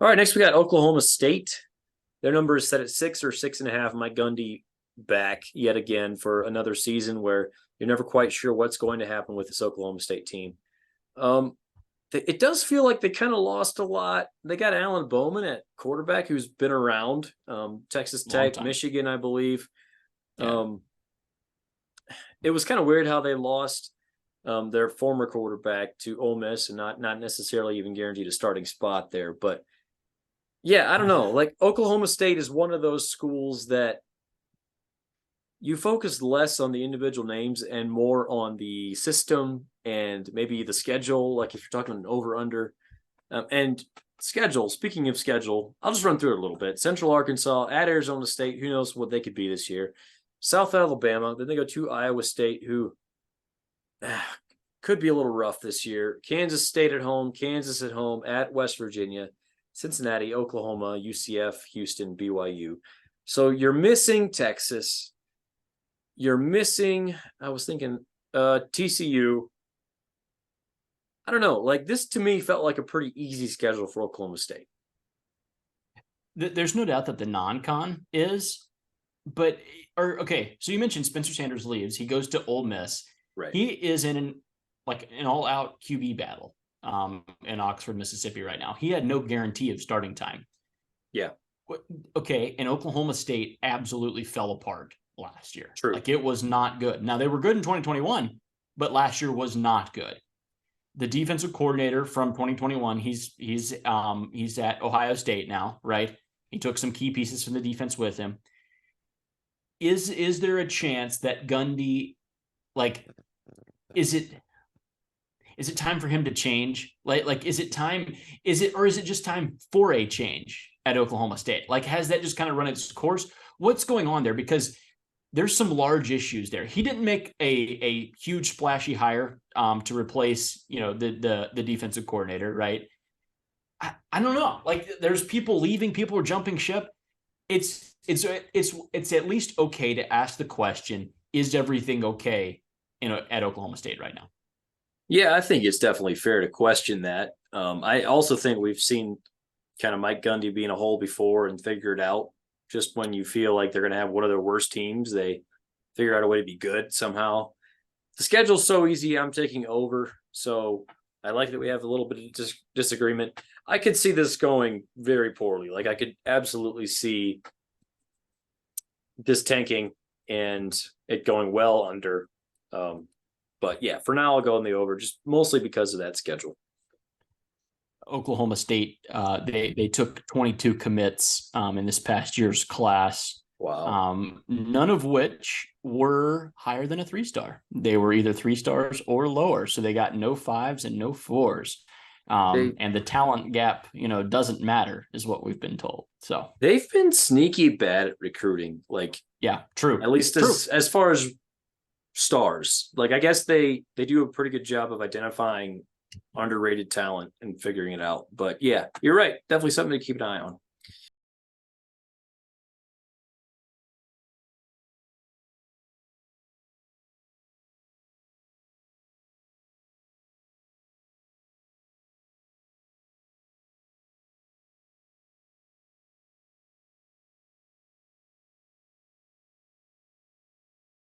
All right, next we got Oklahoma State. Their number is set at 6 or 6.5. Mike Gundy back yet again for another season where you're never quite sure what's going to happen with this Oklahoma State team. It does feel like they kind of lost a lot. They got Alan Bowman at quarterback, who's been around Texas Tech, Michigan, I believe. Yeah. It was kind of weird how they lost their former quarterback to Ole Miss and not necessarily even guaranteed a starting spot there. But yeah, I don't know. Like Oklahoma State is one of those schools that you focus less on the individual names and more on the system and maybe the schedule. Like if you're talking an over/under and schedule. Speaking of schedule, I'll just run through it a little bit. Central Arkansas at Arizona State. Who knows what they could be this year? South Alabama. Then they go to Iowa State, who could be a little rough this year. Kansas State at home. Kansas at home at West Virginia. Cincinnati, Oklahoma, UCF, Houston, BYU. So you're missing Texas. You're missing, I was thinking, TCU. I don't know. Like this to me felt like a pretty easy schedule for Oklahoma State. There's no doubt that the non-con is, but so you mentioned Spencer Sanders leaves. He goes to Ole Miss. Right. He is in an all-out QB battle in Oxford, Mississippi right now. He had no guarantee of starting time. Yeah. Okay, and Oklahoma State absolutely fell apart last year. True. Like it was not good. Now they were good in 2021, but last year was not good. The defensive coordinator from 2021, he's at Ohio State now, right? He took some key pieces from the defense with him. Is there a chance that Gundy, like, is it time for him to change? Like, is it just time for a change at Oklahoma State? Like, has that just kind of run its course? What's going on there? Because there's some large issues there. He didn't make a huge splashy hire to replace, the defensive coordinator, right? I don't know. Like there's people leaving, people are jumping ship. It's at least okay to ask the question, is everything okay at Oklahoma State right now? Yeah, I think it's definitely fair to question that. I also think we've seen kind of Mike Gundy be in a hole before and figure it out. Just when you feel like they're going to have one of their worst teams, they figure out a way to be good somehow. The schedule's so easy. I'm taking over. So I like that we have a little bit of disagreement. I could see this going very poorly. Like I could absolutely see this tanking and it going well under. But yeah, for now I'll go on the over, just mostly because of that schedule. Oklahoma State, they took 22 commits in this past year's class. Wow. None of which were higher than a 3-star. They were either 3 stars or lower. So they got no 5s and no 4s. And the talent gap, doesn't matter is what we've been told. So they've been sneaky bad at recruiting. Like, yeah, true. At least as far as stars, like I guess they do a pretty good job of identifying underrated talent and figuring it out. But yeah, you're right. Definitely something to keep an eye on.